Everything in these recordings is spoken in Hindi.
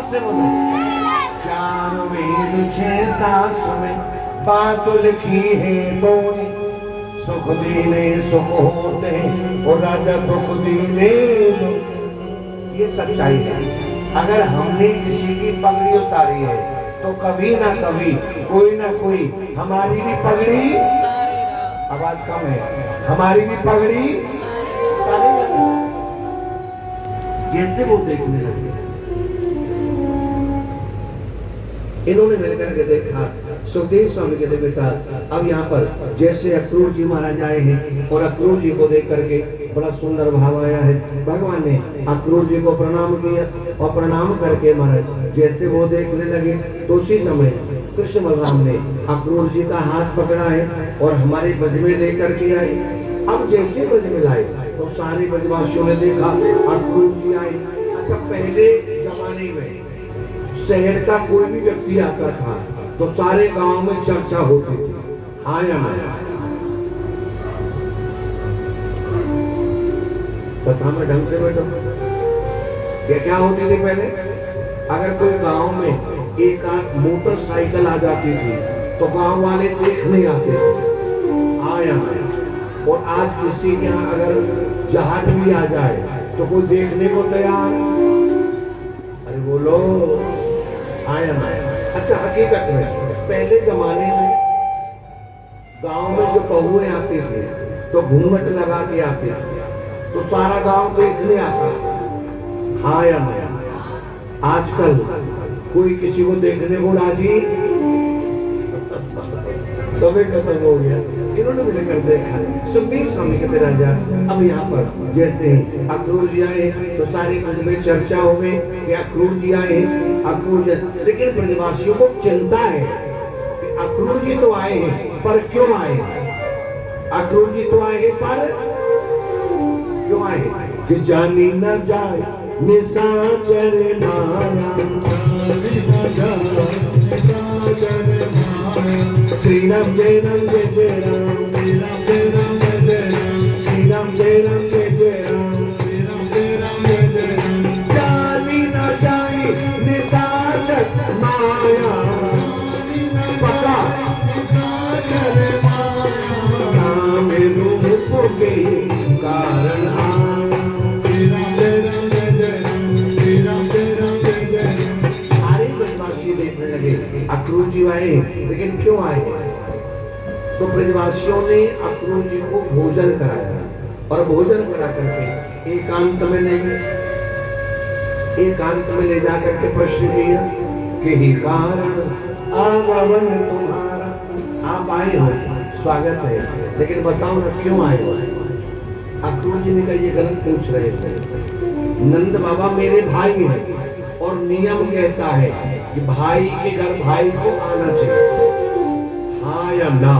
से बोलो। चार वेद छह शास्त्र में बात लिखी है कोई, सुख दीने सुख होते और राजा दुख दीने। ये सच्चाई है। अगर हमने किसी की पगड़ी उतारी है तो कभी ना कभी कोई ना कोई हमारी भी पगड़ी, आवाज कम है, हमारी भी पगड़ी उतारेगा। जैसे वो देखने लगे, इन्होंने मिलकर के देखा, सुखदेव स्वामी कहते बेटा अब यहाँ पर जैसे अक्रूर जी महाराज आए हैं और अक्रूर जी को देख करके बड़ा सुंदर भाव आया है। भगवान ने अक्रूर जी को प्रणाम किया और प्रणाम करके महाराज जैसे वो देखने लगे तो उसी समय कृष्ण बलराम ने अक्रूर जी का हाथ पकड़ा है और हमारे ब्रज में लेकर के आए। अब जैसे ब्रज में लाए तो सारे ब्रजवासियों ने देखा अक्रूर जी आए। अच्छा, पहले जमाने में शहर का कोई भी व्यक्ति आता था तो सारे गांव में चर्चा होती थी, आया आया। कथा में ढंग से बैठो। क्या होती थी पहले? अगर कोई गांव में एक आध मोटरसाइकिल आ जाती थी तो गांव वाले देखने आते थे, आया आया। और आज किसी के यहाँ अगर जहाज भी आ जाए तो कोई देखने को तैयार, अरे बोलो, आया आया। अच्छा, हकीकत में पहले जमाने में गांव में जो बहुएं आती थी तो घूंघट लगा के आते थे तो सारा गांव देखने आता। आया आया। आजकल कोई किसी को देखने को राजी, सभी खत्म हो गया। इन्होंने मिलकर देखा। सुखदेव स्वामी कहते राजा अब यहाँ पर जैसे अक्रूर जी आए तो सारे ब्रज में चर्चा हो गई कि अक्रूर जी आए, अक्रूर जी। लेकिन ब्रजवासियों को चिंता है कि अक्रूर जी तो आए हैं पर क्यों आए? अक्रूर जी तो आए हैं पर क्यों आए? कि जानी न जाए निशाचर माया, श्री राम जय राम जय जय राम, श्री राम जय राम जय जय राम, श्री राम जय राम जय जय राम, श्री राम जय राम जय जय राम। जानी न जाए निशाचर माया, पका निशाचर माया, राम रूप के कारण श्री राम जय राम जय जय राम, श्री राम जय राम जय जय राम। सारे ब्रजवासी देखने लगे अक्रूर जी आए, लेकिन क्यों आए? तो ब्रजवासियों ने अक्रूर जी को भोजन कराया और भोजन करा करके एकांत में ले जा करके प्रश्न किया कि ही कारण आगमन तुम्हारा, आप आए हो, स्वागत है, लेकिन बताओ ना क्यों आए हो? अक्रूर जी ने कहा ये गलत पूछ रहे थे। नंद बाबा मेरे भाई हैं और नियम कहता है कि भाई के घर भाई को आना चाहिए, हाँ या ना?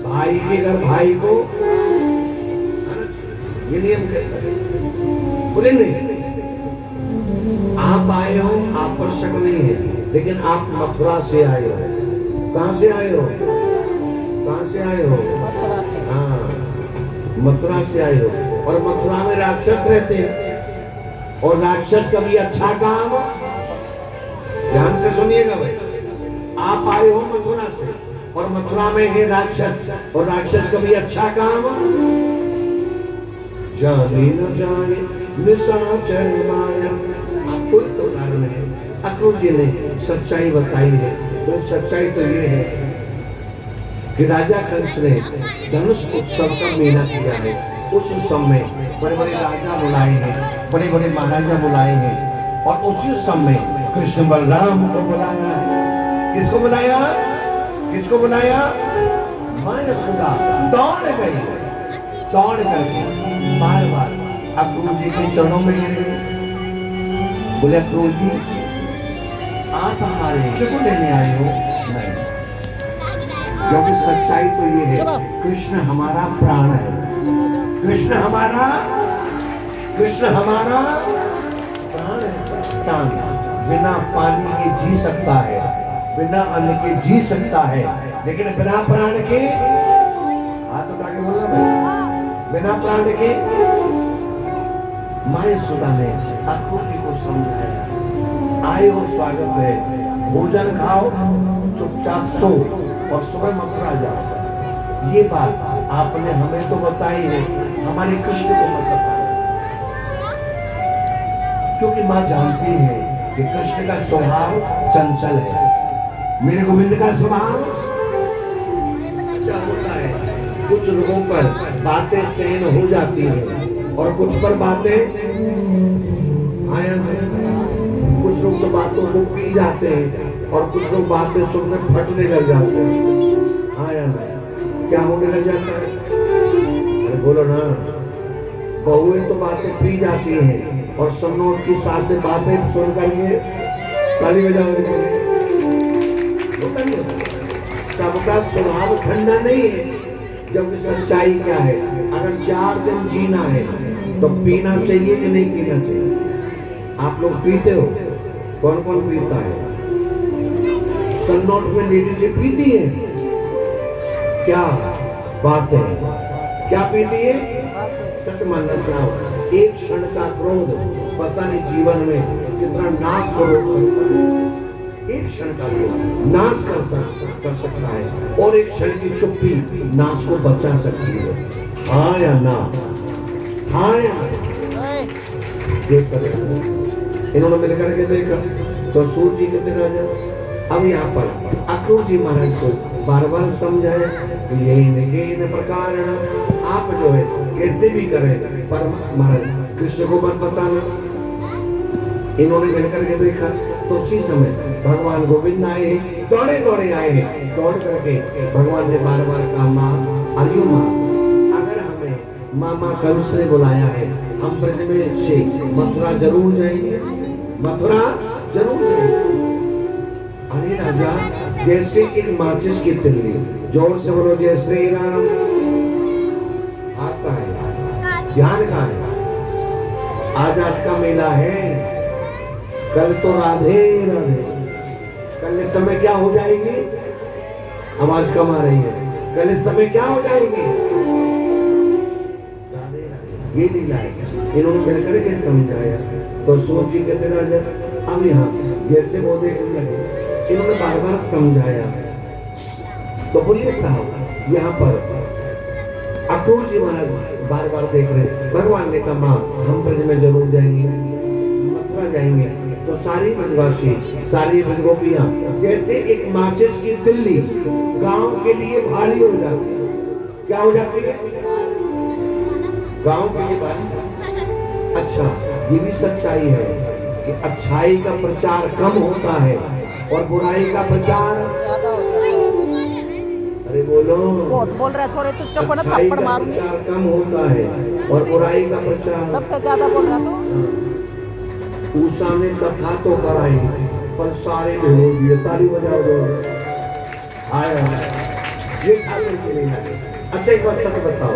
भाई के घर भाई को आना चाहिए, ये नियम कहता है। बोले नहीं, आप आए हो, आप पर शक नहीं है, लेकिन आप मथुरा से आए हो। कहां से आए हो? कहां से आए हो? हाँ, मथुरा से आए हो। और मथुरा में राक्षस रहते हैं और राक्षस कभी अच्छा काम, ध्यान से सुनिएगा भाई, आप आए हो मथुरा से और मथुरा में है राक्षस और राक्षस कभी अच्छा काम जाने न जाए निशाचर माया। आपको तो उदाहरण है, अक्रूर जी ने सच्चाई बताई है। तो सच्चाई तो ये है कि राजा कंस ने धनुष उत्सव का मेला किया है। उस उत्सव में बड़े बड़े राजा बुलाए हैं, बड़े बड़े महाराजा बुलाए हैं और उसी उत्सव में कृष्ण बलराम को बुलाया है। किसको बुलाया? किसको बुलाया? माया सुधा दौड़ गई, दौड़ करके बार बार अक्रूर जी के चरणों में गिर गए। बोले अक्रूर जी आप हमारे को लेने आए हो? नहीं, क्योंकि सच्चाई तो ये है कृष्ण हमारा प्राण है, कृष्ण हमारा प्राण है। बिना पानी के जी सकता है, बिना अन्न के जी सकता है, लेकिन बिना प्राण के, हाथ उठा के बोलना भाई, बिना प्राण के। माया सुधा ने अक्रूर जी को समझाया, बधाई और स्वागत है, भोजन खाओ, चुपचाप सो और सुबह मथुरा जाओ। ये बात आपने हमें तो बताई है, हमारे कृष्ण को मत बताओ, क्योंकि माँ जानती है कि कृष्ण का स्वभाव चंचल है, मेरे गोविंद का स्वभाव अच्छा होता है। कुछ लोगों पर बातें सहन हो जाती है और कुछ पर बातें आयन, कुछ लोग तो बातों को पी जाते हैं और कुछ लोग बातें सुनने फटने लग जाते हैं। आयन क्या होने लग जाता है? अरे बोलो ना, बहुएं तो बातें पी जाती हैं और सन्नोट की सासें बातें सुन करके ताली बजाओ। सबका स्वभाव ठंडा नहीं है, जबकि सच्चाई क्या है? अगर 4 दिन जीना है तो पीना चाहिए कि नहीं पीना चाहिए? आप लोग पीते हो? कौन कौन पीता है? सन्नोट में लेडी से पीती है? क्या बात है, क्या पीती है? सच मानना चाहो, एक क्षण का क्रोध पता नहीं जीवन में कितना नाश को रोक सकता है। एक क्षण का क्रोध नाश कर सकता है और एक क्षण की चुप्पी नाश को बचा सकती है। हाँ या ना? हाँ या ना? इन्होंने मिलकर के देखा तो सूर्य जी कहते राजा। अब यहाँ पर अक्रूर जी महाराज को बार बार समझाया कि यही प्रकार आप जो है कैसे भी करें, पर महाराज कृष्ण को मत बताना। इन्होंने मिलकर के देखा तो उसी समय भगवान गोविंद आए, दौड़े दौड़े आए, दौड़ करके भगवान ने बार बार कहा, माँ अरे माँ, अगर हमें मामा कंस ने बुलाया है, हम ब्रज में से मथुरा जरूर जाएंगे, मथुरा जरूर जाएंगे। अरे राजा, जैसे एक माचिस की तिल्ली, जोर से बोलो जय श्री राम। आता है ध्यान का है, आज का मेला है, कल तो राधे राधे। कल इस समय क्या हो जाएगी? आवाज कम आ रही है। कल इस समय क्या हो जाएगी? राधे राधे। ये लीला है। इन्होंने मिलकर के समझाया तो सूर्य जी कहते राजा, अब यहाँ जैसे वो देखने लगे, इन्होंने बार बार समझाया तो बोलिए साहब, यहाँ पर अक्रूर जी महाराज बार बार देख रहे। भगवान ने कहा, माँ हम ब्रज में जरूर जाएंगे, मथुरा जाएंगे। तो सारी ब्रजवासी, सारी ब्रजगोपियां जैसे एक माचिस की तिल्ली गांव के लिए भारी हो जाती है। क्या हो जाती है? गांव के लिए भारी। अच्छा, ये भी सच्चाई है कि अच्छाई का प्रचार कम होता है और बुराई का प्रचार ज्यादा होता है। अरे बोलो, बहुत बोल रहा है छोरे, तू चप्पड़ थप्पड़ मारूंगी। प्रचार कम होता है और बुराई का प्रचार सबसे ज्यादा बोल रहा। तो उषा ने कथा तो कराई पर सारे में हो दिए। ताली बजाओ दो। आया ये ठाकुर के लिए। अच्छा एक बात सच बताओ,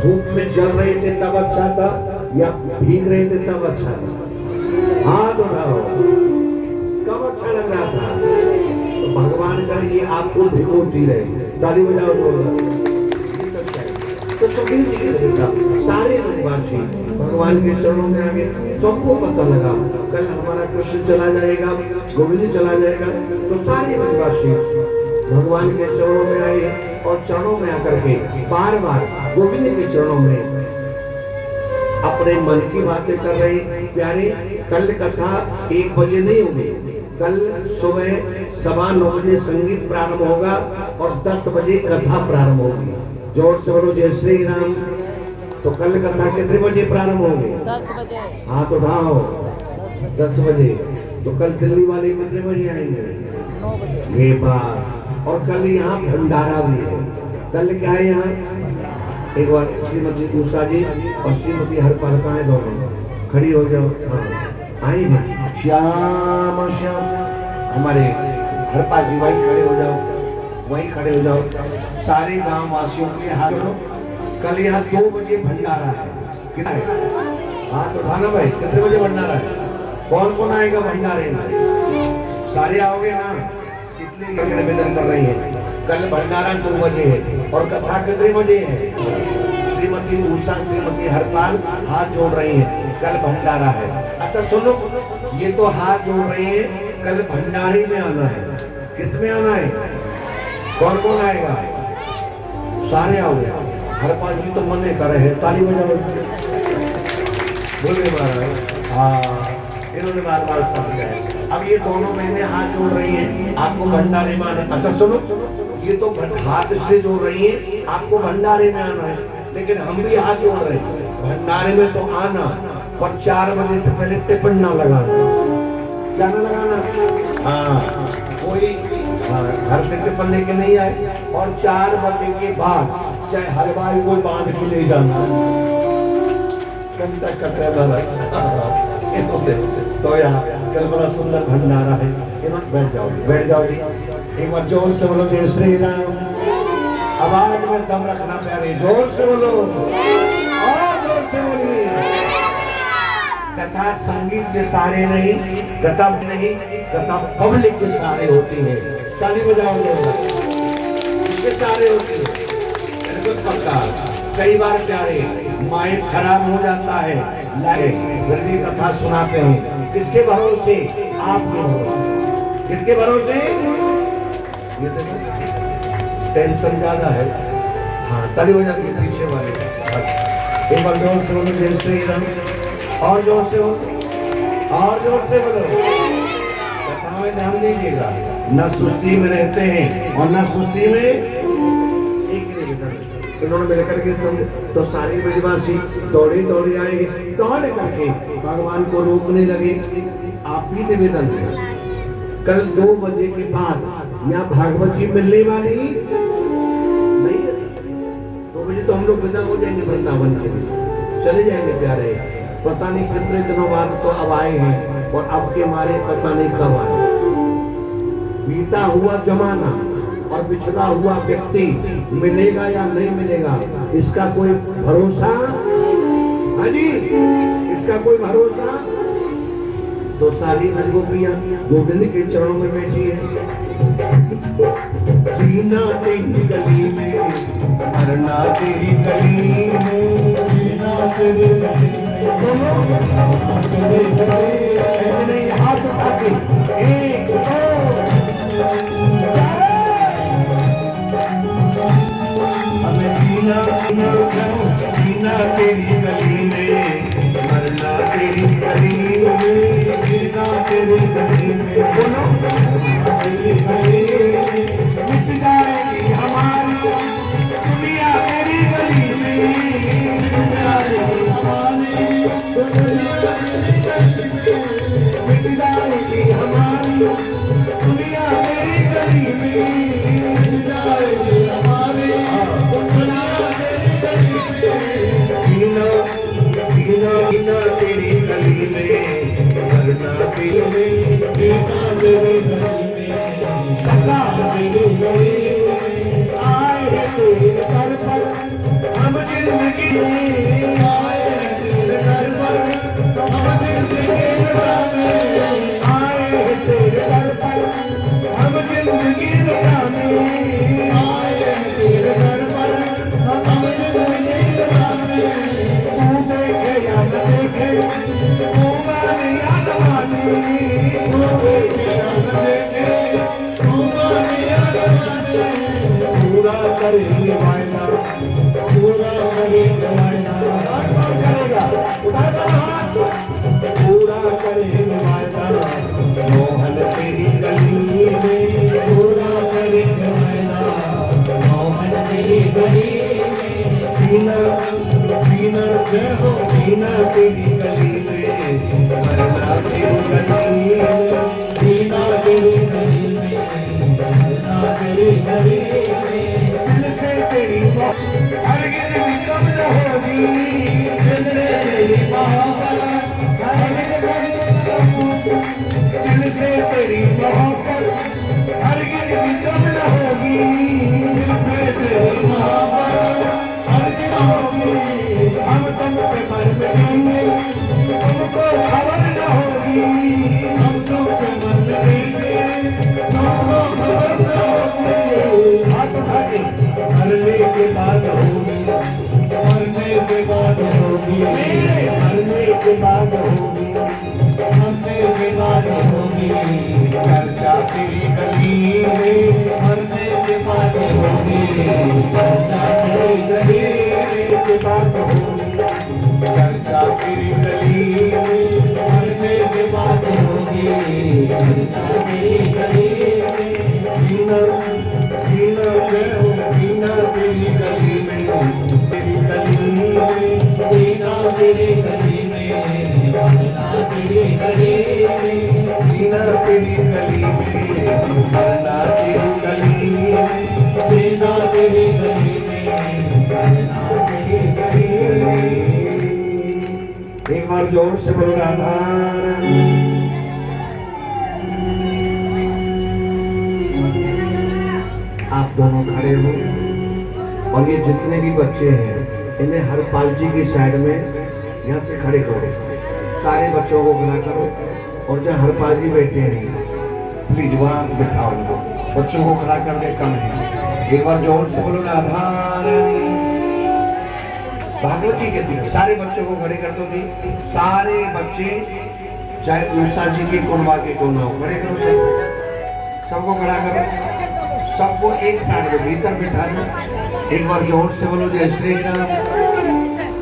धूप में जल रहे थे तब अच्छा था या भीग रहे थे तब अच्छा था? हाथ उठाओ, कब अच्छा लग रहा था? तो भगवान का ये आपको भिगोती रहे। ताली बजाओ दो। तो सभी सारे ब्रजवासी भगवान के चरणों में आगे, सबको पता लगा कल हमारा कृष्ण चला जाएगा, गोविंद चला जाएगा। तो सारे ब्रजवासी भगवान के चरणों में आए और चरणों में आकर के बार बार गोविंद के चरणों में अपने मन की बातें कर रहे। प्यारे, कल कथा 1 बजे नहीं होगी, कल सुबह 9:15 बजे संगीत प्रारंभ होगा और 10 बजे कथा प्रारंभ होगी। जोर से बोलो जय श्री राम। तो कल कथा कितने बजे प्रारंभ होगी? 10 बजे। हाँ तो उठाओ, 10 बजे। तो कल दिल्ली वाले कितने बजे आएंगे? 9 बजे। ये बात। और कल यहाँ भंडारा भी है। कल क्या है यहाँ? एक बार श्रीमती उषा जी और श्रीमती हरपालिका है, दोनों खड़ी हो जाओ। हाँ आई है श्याम श्याम। हमारे हरपाल जी वहीं खड़े हो जाओ, वहीं खड़े हो जाओ। सारे गांव वासियों के हाथ कल यहाँ 2 बजे भंडारा है। कितना है? हाँ तो उठाना भाई, कितने बजे भंडारा है? कौन कौन आएगा भंडारे में? सारे आओगे ना, इसलिए निवेदन कर रही है। कल भंडारा 2 बजे है और कथा कितने बजे है? श्रीमती उषा, श्रीमती हरपाल हाथ जोड़ रही है, कल भंडारा है। अच्छा सुनो, ये तो हाथ जोड़ रही है, कल भंडारी में आना है। किस में आना है? कौन कौन आएगा? सारे आओगे। हरपाल जी तो मन नहीं कर रहे हैं, ताली बजाओ। बोले महाराज, हाँ इन्होंने बार बार समझा है। अब ये दोनों बहनें हाथ जोड़ रही हैं, आपको भंडारे में आना। अच्छा सुनो, ये तो हाथ इसलिए जोड़ रही हैं, आपको भंडारे में आना है, लेकिन हम भी हाथ जोड़ रहे हैं। भंडारे में तो आना, पर 4 बजे से पहले टिफिन ना लगाना। क्या ना लगाना? हाँ, कोई घर से टिफिन लेके नहीं आए, और 4 बजे के बाद चाहे हलवाई को बांध के ले जाना। तो यहाँ कल बड़ा सुंदर भंडारा है। बैठ जाओ, बैठ जाओ जी। एक बार जोर से बोलो जय श्री राम। आवाज में दम रखना प्यारे, जोर से बोलो, और जोर से बोलिए। कथा संगीत के सहारे नहीं, कथा पब्लिक के सहारे होती है। ताली बजाओ, इसके सहारे होती है। कई बार प्यारे माइंड खराब हो जाता है, फिर भी कथा सुनाते हैं। किसके भरोसे? आपके भरोसे। किसके भरोसे? ये देखो टेंशन ज्यादा है। हाँ, ताली हो जाती है पीछे वाले। एक बार जोर से बोलो जय श्री राम, और जोर से बोलो, और जोर से बोलो। कथा में ध्यान दीजिएगा, न सुस्ती में रहते हैं और न सुस्ती में। इन्होंने मिलकर के तो सारी ब्रजवासी दौड़े दौड़े आए, दौड़ करके भगवान को रोकने लगे। आप भी निवेदन है, कल 2 बजे के बाद यहाँ भागवत जी मिलने वाली नहीं है। 2 बजे तो हम लोग विदा हो जाएंगे वृंदावन के लिए, चले जाएंगे प्यारे। पता नहीं कितने दिनों बाद तो अब आए हैं, और अब के मारे पता नहीं कब आए। बीता हुआ जमाना और पिछड़ा हुआ व्यक्ति मिलेगा या नहीं मिलेगा, इसका कोई भरोसा? हाँ जी, इसका कोई भरोसा? तो सारी गोपियां गोविंद के चरणों में बैठी है। जीना तेरी गली में, मरना तेरी गली में, जीना तेरी गली में। हाथ उठा के 1 2 जीना तेरी गली में, मरना तेरी गली में, जीना तेरी गली में। बोलो, मिट जाएगी हमारी दुनिया तेरी गली में, मिट जाएगी हमारी दुनिया तेरी गली में, मिट जाएगी हमारी दुनिया तेरी गली में, मिट जाएगी हमारी जीना तेरी गली में, मरना तेरी में, जीना तेरी गली में, मरना तेरी गली में। आए तेरे दर पर हम जिंदगी में, आए तेरे दर पर हम जिंदगी में, आए तेरे दर पर हम जिंदगी में, आए तेरे दर पर हम जिंदगी में। पूरा करेंगे वायदा, पूरा करेंगे वायदा, करेगा पूरा करेंगे वायदा, मोहन तेरी गली में, पूरा करेंगे वायदा, मोहन तेरी गली में। जीना जीना जय हो, जीना तेरी गली में, मरना तेरी गली में, जीना तेरी गली में, मरना तेरी गली में। दिल से तेरी हरगिज़ भी कम न होगी, दिल से तेरी मोहब्बत हरगिज़ भी कम न होगी, दिल से तेरी मोहब्बत हरगिज़ भी कम न होगी, दिल से तेरी मोहब्बत हरगिज़ होगी। हम तुम पे मर मिटेंगे, तुमको खबर न होगी, हम तुम पे मर मिटेंगे, तुमको खबर न होगी। हाथ उठा के मरने के बाद होगी, मरने के बाद होगी, मरने के बाद होगी, मरने के बाद होगी चर्चा तेरी गली में, मरने के बाद होगी चर्चा तेरी गली के बाद होगी चर्चा तेरी गली में, मरने के बाद होगी चर्चा तेरी गली में। जीना जीना जीना तेरी गली में, तेरी गली में जीना तेरी गली में, मरना तेरी गली में, जीना तेरी गली में, मरना तेरी गली में, जीना तेरी गली में, मरना तेरी गली में। एक बार जोर से बोलो राधा रानी। आप दोनों खड़े हो और ये जितने भी बच्चे हैं इन्हें हरपाल जी की साइड में यहाँ से खड़े करो, सारे बच्चों को खड़ा करो और जहाँ हरपाल जी बैठे हैं प्लीज वहाँ बिठाओ उनको, बच्चों को खड़ा करके कम है। एक बार जोर से बोलो राधा रानी। भागवत जी कहती है सारे बच्चों को खड़े कर दो जी, सारे बच्चे चाहे उषा जी की कुंभा के क्यों ना हो, खड़े करो सबको खड़ा करो, सबको एक साथ में भीतर बिठा दो। एक बार जोर से बोलो जय श्री राम,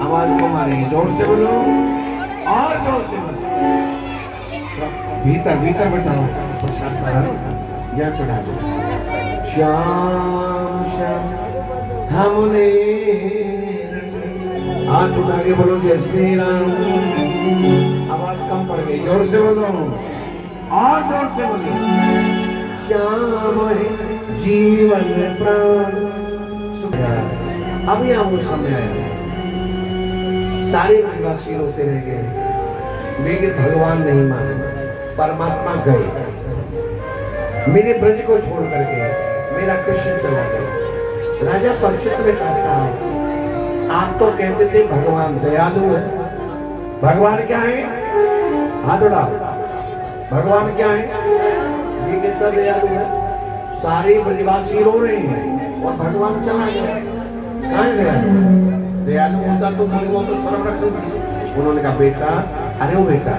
आवाज को मारेंगे, जोर से बोलो और जोर से बोलो। भीतर भीतर बिठाओ, यहाँ चढ़ा दो। श्याम श्याम हमने हाथ उठा के बोलो जय श्री राम, आवाज कम पड़ गई, जोर से बोलो और जोर से बोलो। श्याम जीवन प्राण सुख। अब यहाँ वो समय आया, सारे निवासी रोते रह गए, मेरे भगवान नहीं माने, परमात्मा गए, मेरे ब्रज को छोड़ करके मेरा कृष्ण चला गया। राजा परीक्षित ने कहा साहब आप तो कहते थे भगवान दयालु है, भगवान क्या है? हाथ उठाओ, भगवान क्या है? ये कैसा दयालु है? सारे ब्रजवासी रो रहे हैं और भगवान चला गया, कहाँ गया? दयालु होता तो भगवान तो शर्म रख देती। उन्होंने कहा बेटा, अरे वो बेटा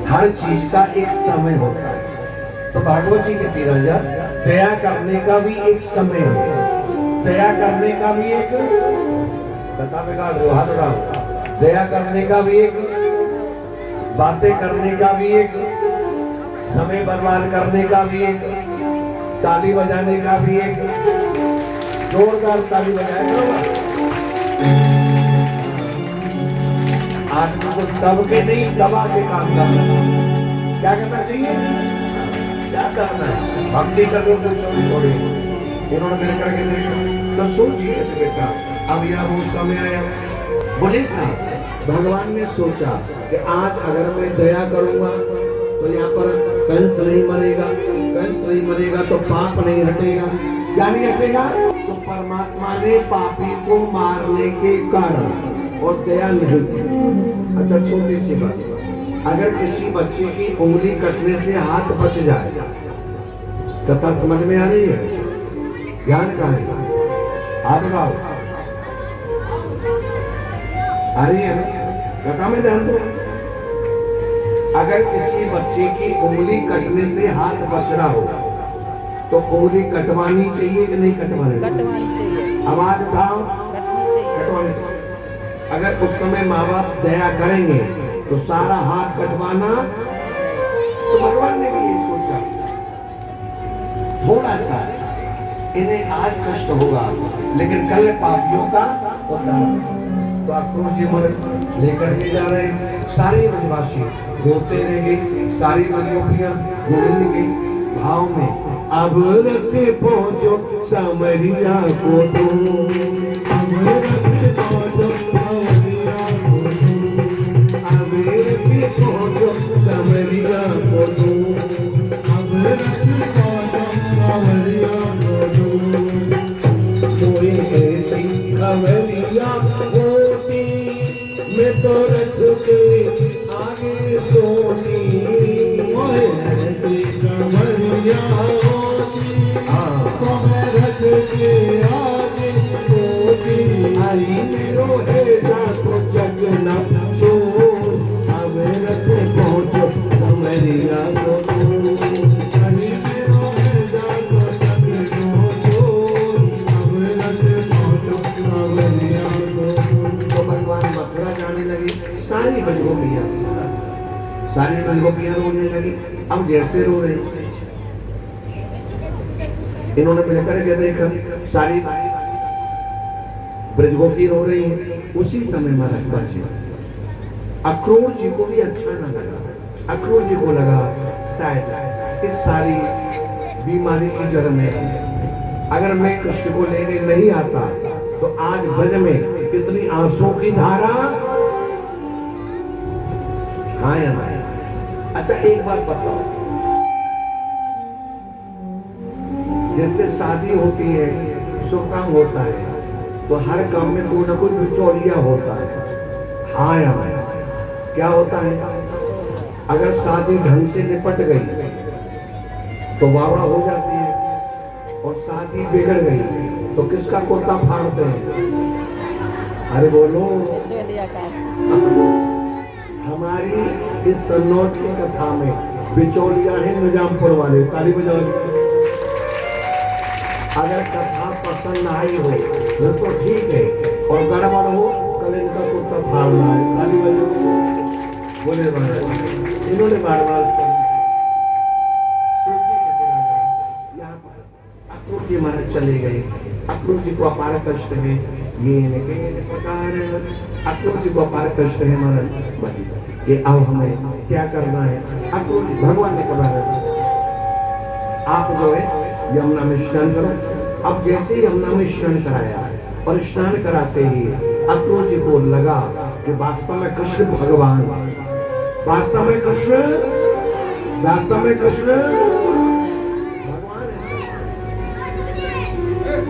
हर चीज का एक समय होता है, तो भागवत जी कहती राजा दया करने का भी एक समय है, दया करने का भी एक हाथ उठाओ, दया करने का भी एक, बातें करने का भी एक, समय बर्बाद करने का भी एक, ताली बजाने का भी एक, जोरदार ताली बजाए। आदमी को दब के नहीं दबा के काम करना। क्या करना चाहिए? क्या करना है? भक्ति कर दो तो चोरी थोड़ी, इन्होंने मिल करके देखा तो सोचिए बेटा अब यहाँ वो समय आया। बोले साहब भगवान ने सोचा कि आज अगर मैं दया करूंगा तो यहाँ पर कंस नहीं मरेगा, कंस नहीं मरेगा तो पाप नहीं हटेगा। क्या नहीं हटेगा? तो परमात्मा ने पापी को मारने के कारण और दया नहीं की। अच्छा छोटी सी बात, अगर किसी बच्चे की उंगली कटने से हाथ बच जाए, कथा समझ में आ रही है? ध्यान कहाँ है? हाथ उठाओ, आ रही है कथा में? ध्यान दो। अगर किसी बच्चे की उंगली कटने से हाथ बच रहा हो तो उंगली कटवानी चाहिए कि नहीं कटवानी? कटवानी चाहिए। आवाज उठाओ, कटवानी चाहिए। अगर उस समय माँ बाप दया करेंगे तो सारा हाथ कटवाना, तो भगवान ने भी ये सोचा थोड़ा सा इन्हें आज कष्ट होगा लेकिन कल पापियों का उद्धार। तो आपको जी लेकर के जा रहे हैं, सारे ब्रजवासी रोते रहेंगे, सारी ब्रजगोपियां गोविंद के भाव में अब रखे पहुंचो समरिया को तो, अब रखे पहुंचो समरिया को तो, अब रखे पहुंचो समरिया को तो, अब रखे पहुंचो समरिया को तो। कोई ऐसी खबरिया होती मैं तो रख के आगे सोती, कोई ऐसी खबरिया होती तो मैं रख के आगे सोती। आई मेरो है सारी ब्रजगोपियां रोने लगी। अब जैसे रो रहे, इन्होंने मिलकर के देखा सारी ब्रजगोपी रो रही है। उसी समय महाराज जी अक्रूर जी को भी अच्छा न लगा। अक्रूर जी को लगा शायद इस सारी बीमारी की जड़ में अगर मैं कृष्ण को लेने नहीं आता तो आज ब्रज में कितनी आंसू की धारा। हाँ या ना? अच्छा एक बात बताओ, जैसे शादी होती है, शुभ काम होता है, तो हर काम में कोई ना कोई बिचौलिया होता है। हाँ या ना? क्या होता है? अगर शादी ढंग से निपट गई तो वाह हो जाती है, और शादी बिगड़ गई तो किसका कुर्ता फाड़ते हैं? अरे बोलो। चलिया का हमारी इस सन्नौत की कथा में बिचौलिया है निजामपुर वाले, ताली बजाओ। अगर कथा पसंद आई हो फिर तो ठीक है, और गड़बड़ हो कल इनका कुर्ता फाड़ना है, ताली बजाओ। बोले महाराज इन्होंने बार बार अक्रूर जी महाराज चले गए। अक्रूर जी को अपार कष्ट है, ये प्रकार अक्रूर जी को अपार कष्ट है महाराज कि अब हमें क्या करना है। अक्रूर जी भगवान ने कहा आप जो है यमुना में स्नान करो। अब जैसे यमुना में स्नान कराया और स्नान कराते ही अक्रूर जी को लगा कि वास्तव में कृष्ण भगवान, वास्तव में कृष्ण, वास्तव में कृष्ण भगवान है।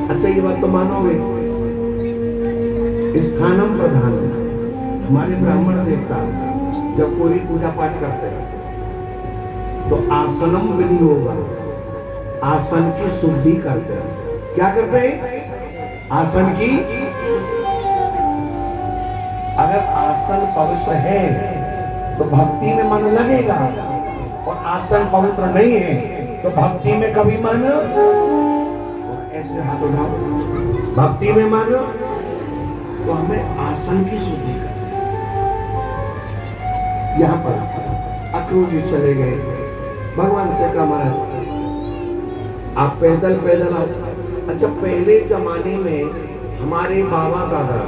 अच्छा ये बात तो मानोगे, स्थानम प्रधान हमारे ब्राह्मण देवता जब पूरी पूजा पाठ करते हैं तो आसनम विधि होगा, आसन की शुद्धि करते हैं। क्या करते हैं? आसन की। अगर आसन पवित्र है तो भक्ति में मन लगेगा, और आसन पवित्र नहीं है तो भक्ति में कभी मन, ऐसे हाथ उठाओ, भक्ति में मन, तो हमें आसन की शुद्धि करनी। यहाँ पर अक्रूर जी चले गए, भगवान से कहा महाराज आप पैदल पैदल आओ। अच्छा पहले जमाने में हमारे बाबा दादा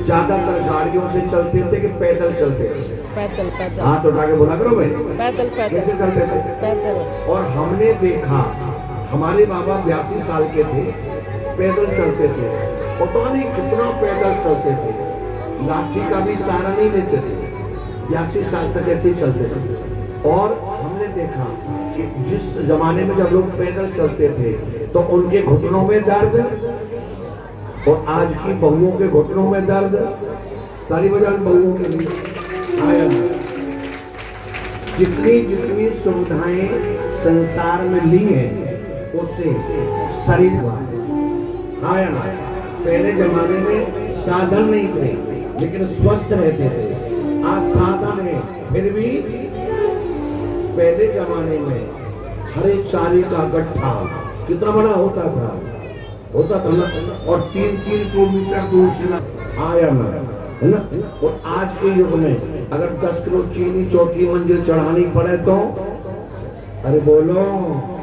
ज्यादातर गाड़ियों से चलते थे कि पैदल चलते थे? पैदल पैदल। हाथ उठा के बोला करो भाई। पैदल पैदल कैसे चलते थे? पैदल। और हमने देखा हमारे बाबा 82 साल के थे, पैदल चलते थे, पता नहीं कितना पैदल चलते थे, लाठी का भी सहारा नहीं लेते थे, 82 साल तक ऐसे ही चलते थे। और हमने देखा कि जिस जमाने में जब लोग पैदल चलते थे तो उनके घुटनों में दर्द, और आज की बहुओं के घुटनों में दर्द। ताली बजाओ बहुओं के लिए। आया जितनी जितनी सुविधाएं संसार में ली हैं उससे शरीर आया ना। पहले जमाने में साधन नहीं थे लेकिन स्वस्थ रहते थे, आज साधन है फिर भी। पहले जमाने में हर एक चारे का गट्ठा कितना बड़ा होता था ना, और 3-3 किलोमीटर दूर से आया ना, है ना। और आज के युग में अगर 10 किलो चीनी चौथी मंजिल चढ़ानी पड़े तो अरे बोलो।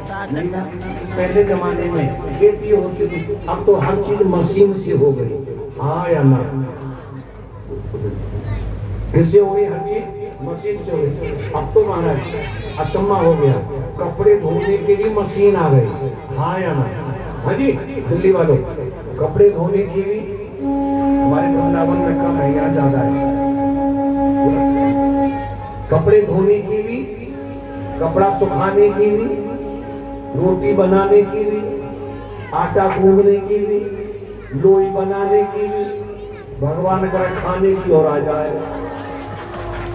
पहले जमाने में खेती होती थी, अब तो हर चीज मशीन से हो गई। हाँ या ना? किससे हो गई? हर चीज मशीन से हो गई। अब तो महाराज अचम्मा हो गया, कपड़े धोने के लिए मशीन आ गई। हाँ या ना? हाँ जी दिल्ली वालों, कपड़े धोने की भी हमारे वृंदावन में कम है, यहाँ ज्यादा है। कपड़े धोने की भी, कपड़ा सुखाने की भी, रोटी बनाने की भी, आटा गूंदने की भी, लोई बनाने की भी, भगवान का खाने की और आ जाए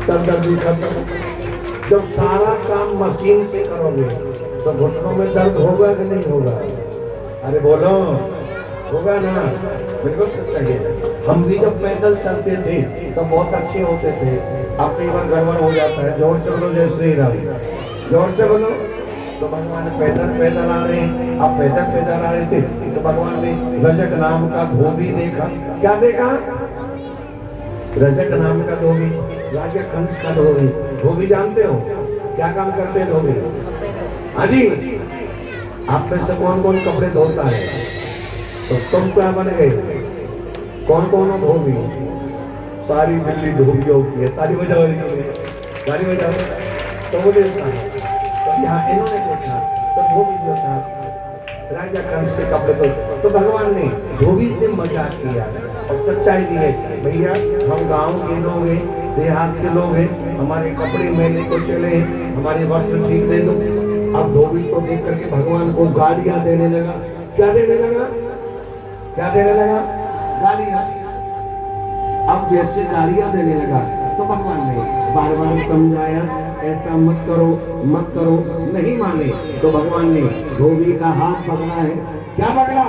तब दर्द खत्म। जब सारा काम मशीन से करोगे तो घुटनों में दर्द होगा कि नहीं होगा? अरे बोलो, होगा ना? बिल्कुल सही है। हम भी जब पैदल चलते थे तो बहुत अच्छे होते थे, अब कई बार गड़बड़ हो जाता है। जोर से बोलो जय श्री राम, जोर से बोलो। तो भगवान पैदल पैदल आ रहे हैं, अब पैदल पैदल आ रहे थे तो भगवान ने रजक नाम का धोबी देखा। क्या देखा? रजक नाम का धोबी, राजा कंस का धोबी। धोबी जानते हो क्या काम करते हैं धोबी? हाँ जी, आप में से कौन कौन कपड़े धोता है? तो तुम क्या बन गए? कौन कौन हो धोबी? सारी दिल्ली धोबियों की है। ताली बजाओ, ताली बजाओ। तो बोले तो यहाँ इन्होंने देखा तो धोबी जो था राजा कंस के कपड़े तो भगवान ने धोबी से मजाक किया और सच्चाई दी है, भैया हम गांव के लोग हैं, देहात के लोग हैं, हमारे कपड़े मैंने को चले, हमारे वस्त्र ठीक दे दो। अब धोबी को देख करके भगवान को गालियां देने लगा। क्या देने लगा? क्या देने लगा? गालियां। अब जैसे गालियां देने लगा तो भगवान ने बार बार समझाया, ऐसा मत करो, मत करो। नहीं माने तो भगवान ने धोबी का हाथ पकड़ा है। क्या पकड़ा?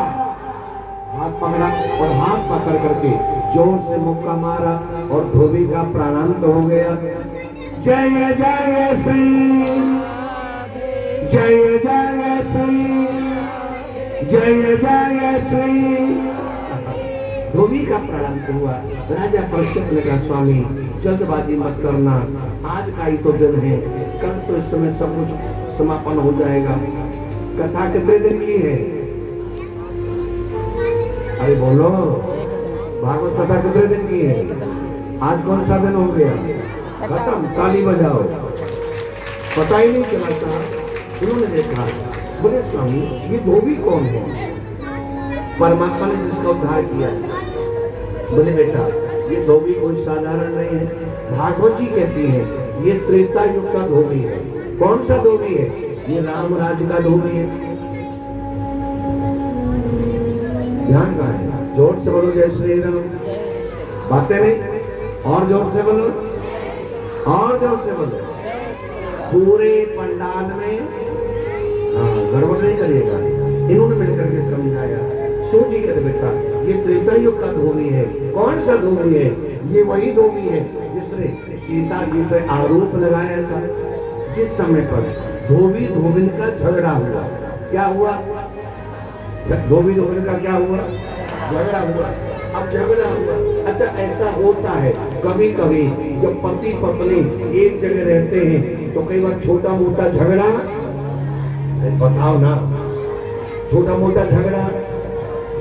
हाथ पकड़ा और हाथ पकड़ करके जोर से मुक्का मारा और धोबी का प्राणांत हो गया। जय जय श्री, जय जय श्री, जय जय श्री। धोबी का प्राणांत हुआ। राजा परीक्षित ने कहा, स्वामी जल्दबाजी मत करना, आज का ही तो दिन है, कल तो इस समय सब कुछ समापन हो जाएगा। कथा कितने दिन की है? अरे बोलो, भागवत कथा कितने दिन की है? आज कौन सा दिन हो गया? खत्म। ताली बजाओ। पता ही नहीं चला था। उन्होंने देखा, बोले स्वामी ये धोबी कौन है? परमात्मा ने जिसका उद्धार किया। बोले बेटा ये धोबी कोई साधारण नहीं है, भागवत जी कहती है ये त्रेता युग का धोबी है। कौन सा धोबी है? ये राम राज्य का धोबी है। ध्यान कहाँ है? जोर से बोलो जय श्री राम। बातें नहीं, और जोर से बोलो, और जोर से बोलो। पूरे पंडाल में गड़बड़ नहीं करिएगा। इन्होंने मिलकर के समझाया, सोचिए कर बेटा ये त्रेता युग का धोबी है। कौन सा धोबी है? ये वही धोबी है जिसने सीता जी पर आरोप लगाया था। जिस समय पर धोबी धोबिन का झगड़ा हुआ, क्या हुआ? धोबी धोबिन का क्या हुआ? झगड़ा हुआ। अब झगड़ा हुआ, अच्छा ऐसा होता है कभी कभी जब पति पत्नी एक जगह रहते हैं तो कई बार छोटा मोटा झगड़ा, बताओ ना, छोटा मोटा झगड़ा,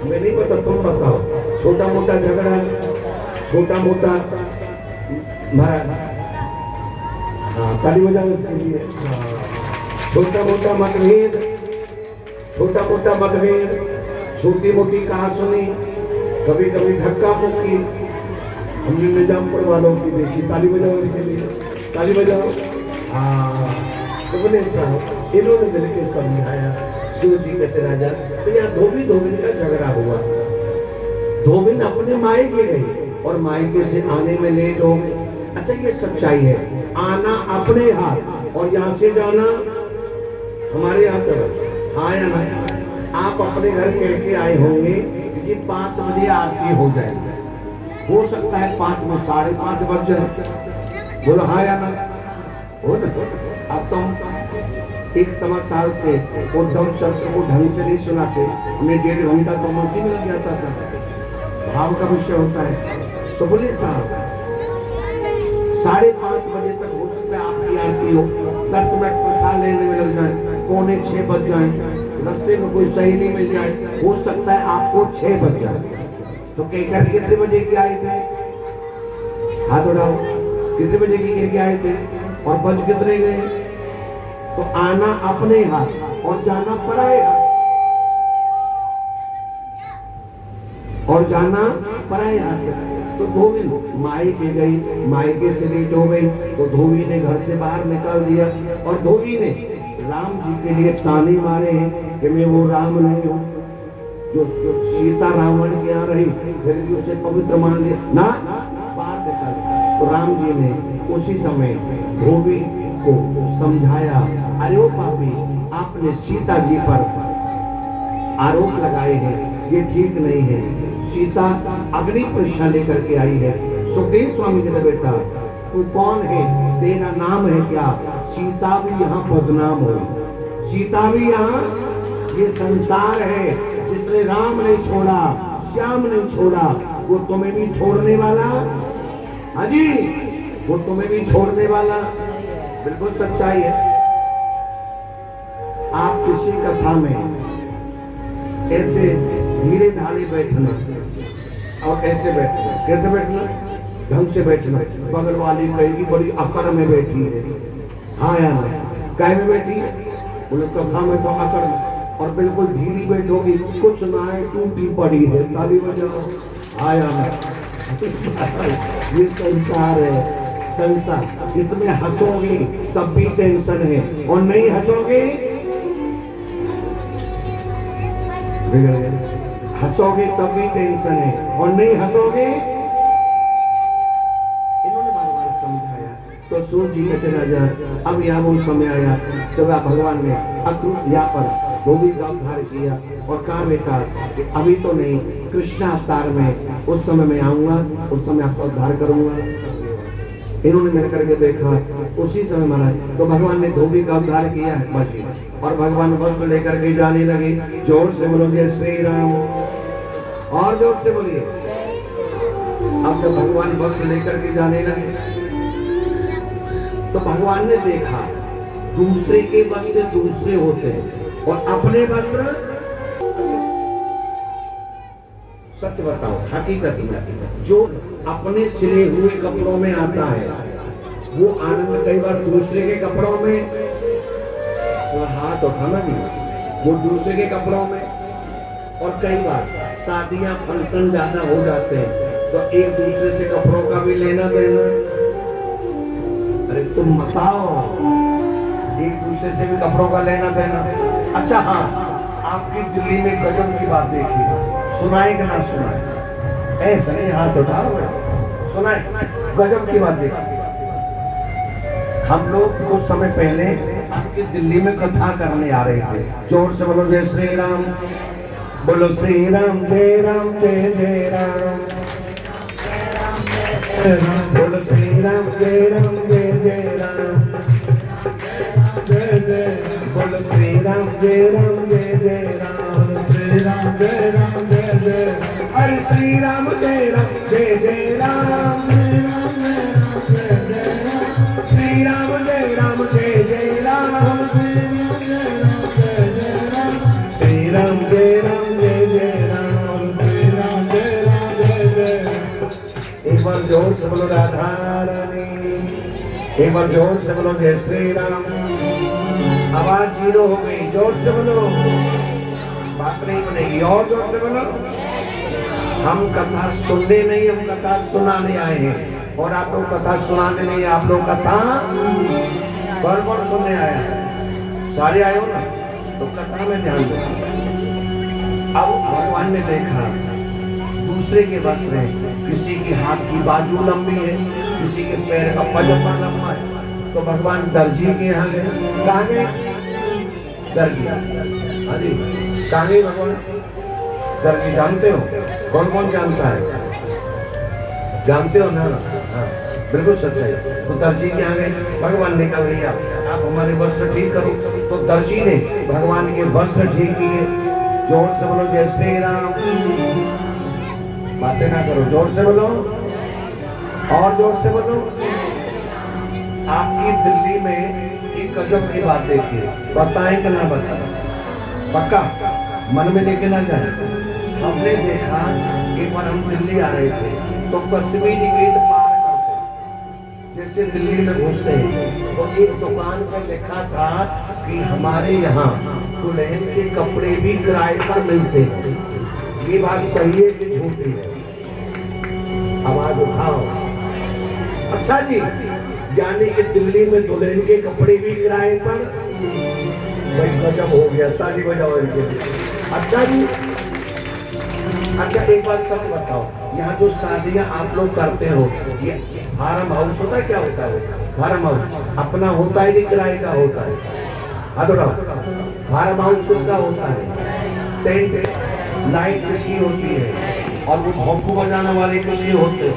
मैं नहीं पता तुम बताओ, छोटा मोटा झगड़ा, छोटा मोटा ताली बजाओ इसके लिए। छोटा मोटा मतभेद, छोटा मोटा मतभेद, छोटी मोटी कहासुनी, कभी कभी धक्का मुक्की, हमने निजामपुर वालों की देखी। ताली बजाओ इसके लिए, ताली बजाओ। तो बोले साहब इन्होंने मिलकर समझाया। शिव जी कहते राजा तो यहाँ धोबी धोबिन का झगड़ा हुआ। धोबिन अपने मायके गई और मायके से आने में लेट हो गए। अच्छा ये सच्चाई है, आना अपने हाथ और यहाँ से जाना हमारे हाथ में। हाँ या ना? आप अपने घर कह के आए होंगे कि 5 बजे आरती हो जाएगी, हो सकता है 5 में 5:30 बज जाए। बोलो हाँ या ना? हो ना? अब तुम एक सवा साल से उद्धव शब्द को ढंग से नहीं सुनाते, हमें 1.5 घंटा तो उसी में लग जाता था। भाव का विषय होता है। तो बोले साहब 5:30 बजे तक हो सकता है आपकी आरती हो, 10 मिनट प्रसाद लेने में लग जाए, 5:45 बज जाए, रास्ते में कोई सहेली मिल जाए, हो सकता है आपको 6 बज जाए। तो कहकर कितने बजे के आए थे? हाथ उठाओ। कितने बजे की कह के आए थे और बज कितने गए? तो आना अपने हाथ और जाना पराए हाथ, और जाना पराए हाथ। तो धोबी मायके गई, मायके से लेट हो गई तो धोबी ने घर से बाहर निकाल दिया और धोबी ने राम जी के लिए ताने मारे हैं कि मैं वो राम नहीं हूँ जो सीता रावण के यहाँ रही, फिर भी उसे पवित्र मान लिया ना, बाहर निकाल। तो राम जी ने उसी समय धोबी को समझाया, अरे ओ पापी आपने सीता जी पर आरोप लगाए हैं, ये ठीक नहीं है। सीता अग्नि परीक्षा लेकर के आई है। सुखदेव स्वामी जी ने बेटा तू कौन है, तेरा नाम है क्या? सीता भी यहाँ बदनाम हो, सीता भी यहाँ, ये संसार है जिसने राम नहीं छोड़ा, श्याम नहीं छोड़ा, वो तुम्हें भी छोड़ने वाला हाँ जी, वो तुम्हें भी छोड़ने वाला नहीं है। बिल्कुल सच्चाई है। आप किसी कथा में ऐसे धीरे ढाले बैठना और कैसे बैठना, कैसे बैठना, ढंग से बैठना। बगल वाली कहेगी बड़ी अकड़ में बैठी है, हाँ या ना, काय में बैठी है, बोले कथा में तो अकड़ में। और बिल्कुल धीरी बैठोगी, कुछ ना है, टूटी पड़ी है, ताली बजाओ, हाँ या ना। ये संसार है, संसार। इसमें हंसोगी तब भी टेंशन है, और नहीं हंसोगे बिगड़ गए। हंसोगे तब भी टेंशन है, और नहीं हंसोगे। इन्होंने बार बार समझाया तो सूर्य जी कहते राजा, अब यहाँ वो समय आया जब भगवान ने अक्रूर यहाँ पर धोबी का उद्धार किया और कहा बेटा कि अभी तो नहीं, कृष्णा अवतार में उस समय मैं आऊंगा, उस समय आपका उद्धार करूंगा। इन्होंने मिल करके देखा, उसी समय महाराज तो भगवान ने धोबी का उद्धार किया है बाजी, और भगवान वस्त्र लेकर के जाने लगे। जोर से बोलोगे श्री राम, और जोर से बोलिए। अब जब भगवान वस्त्र लेकर के जाने लगे तो भगवान ने देखा दूसरे के वस्त्र दूसरे होते हैं और अपने वस्त्र, सच बताओ हकीकत में जो अपने सिले हुए कपड़ों में आता है वो आनंद कई बार दूसरे के कपड़ों में, तो हाथ उठाना नहीं, वो दूसरे के कपड़ों में। और कई बार शादियां फंक्शन ज्यादा हो जाते हैं तो एक दूसरे से कपड़ों का भी लेना देना। अरे तुम बताओ, एक दूसरे से भी कपड़ों का लेना देना। अच्छा हाँ, आपकी दिल्ली में गजब की बात देखी, सुनाए कि ना सुनाए? ऐसा नहीं, हाथ उठाओ, सुनाए, गजब की बात देखी। हम लोग कुछ समय पहले आपकी दिल्ली में कथा करने आ रहे थे। जोर से बोलो जय श्री राम, बोलो श्री राम जय राम जय जय राम, बोलो श्री राम जय राम जय जय राम, जय जय, बोलो श्री राम जय राम जय जय राम, श्री राम जय राम जय जय, हरे श्री राम जय राम जय जय राम, श्री राम जय राम जय जय राम, श्री राम जय राम जय जय राम, श्री राम जय राम जय जय। एक बार जोर से बोलो राधा रानी, एक बार जोर से बोलो जय श्री राम। आवाज जीरो हो गई, जोर से बोलो, बात नहीं बनेगी, और जोर से बोलो। हम कथा सुनने नहीं, हम कथा सुनाने आए हैं, और आप लोग कथा सुनाने नहीं, आप लोग कथा बड़ सुनने आए हैं। सारे आए हो ना, तो कथा में ध्यान दो। अब भगवान ने देखा दूसरे के वस्त्र है, किसी की हाथ की बाजू लंबी है, किसी के पैर का पजामा लंबा है, तो भगवान दर्जी के यहाँ गए। कहाँ गए? दर्जी। हाँ जी, कहाँ गए भगवान? दर्जी जानते हो? कौन कौन जानता है? जानते हो ना? हाँ, बिल्कुल सच्चाई। तो दर्जी के यहाँ गए, भगवान ने कहा भैया आप हमारे वस्त्र ठीक करो। तो दर्जी ने भगवान के वस्त्र ठीक किए। जोर से बोलो जय श्री राम। बातें ना करो, जोर से बोलो, और जोर से बोलो। आपकी दिल्ली में एक गजब की बात देखी, बताएं कि ना बताएं? पक्का मन में लेके ना जाए। हमने देखा एक बार हम दिल्ली आ रहे थे तो कश्मीरी गेट पार करते, जैसे दिल्ली में घुसते हैं तो एक दुकान पर लिखा था कि हमारे यहाँ दुल्हन के कपड़े भी किराए पर मिलते हैं। ये बात सही है कि झूठी है? आवाज उठाओ। अच्छा जी, यानी कि दिल्ली में दुल्हन के कपड़े भी किराए पर? भाई गजब हो गया, ताली बजाओ इनके लिए। अच्छा जी, अच्छा एक बात सच बताओ, यहाँ जो शादियाँ आप लोग करते हो, ये फार्म हाउस होता है? क्या होता है फार्म हाउस? अपना होता है कि किराए का होता है? हाँ तो फार्म हाउस किसका होता है? टेंट लाइट किसकी होती है? और वो भोंपू बजाने वाले किसके होते हैं?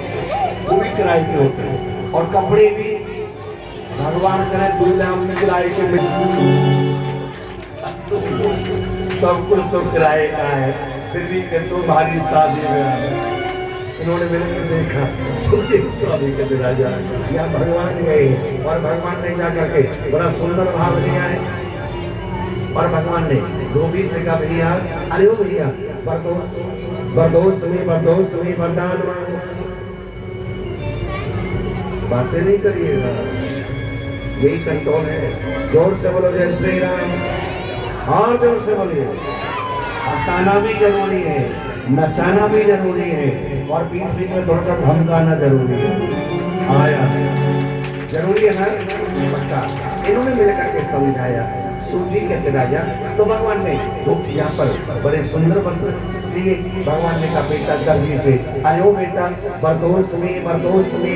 वो भी किराए के होते हैं। और कपड़े भी भगवान करे दूल्हा में किराए के मिल, सब कुछ तो किराए का है, फिर भी कि तुम्हारी शादी में इन्होंने मैंने देखा सुखदेव स्वामी कहते राजा यहाँ भगवान गए और भगवान ने क्या करके बड़ा सुंदर भाव लिया है और भगवान ने धोबी से कहा भैया अरे ओ भैया बरदोष में वरदान मांगो। बातें नहीं करिएगा, यही कंट्रोल है। जोर से बोलो जय श्री राम और जोर से बोलिए। हंसाना भी जरूरी है, नचाना भी जरूरी है और बीच बीच में थोड़ा सा धमकाना जरूरी है। आया जरूरी है ना पक्का। इन्होंने मिलकर के समझाया। सूजी कहते राजा तो भगवान ने तो यहाँ पर बड़े सुंदर वस्त्र दिए। भगवान ने कहा बेटा जल्दी से आयो बेटा बरदोष में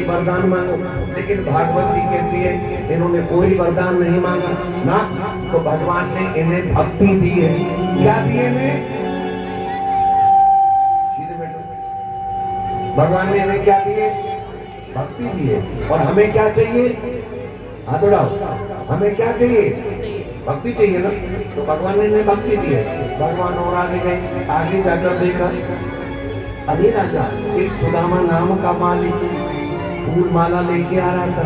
वरदान मांगो। लेकिन भागवत जी कहती है इन्होंने कोई वरदान नहीं मांगा ना, तो भगवान ने इन्हें भक्ति दी है। क्या दिए इन्हें? भगवान ने इन्हें क्या दिए? भक्ति दी है। और हमें क्या चाहिए? हाथ उठाओ, हमें क्या चाहिए? भक्ति चाहिए ना, तो भगवान ने इन्हें भक्ति दी है। भगवान और आगे गए, आगे जाकर देखा अरे राजा एक सुदामा नाम का माली फूल माला लेके आ रहा था।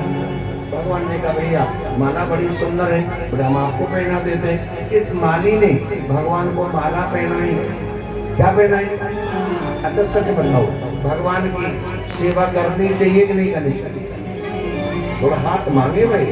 भगवान ने कहा भैया माला बड़ी सुंदर है, बोले हम आपको पहना देते हैं। इस माली ने भगवान को माला पहनाई। क्या पहनाई? अच्छा सच बताओ, भगवान की सेवा करनी चाहिए कि नहीं करनी चाहिए? थोड़ा हाथ मांगे भाई।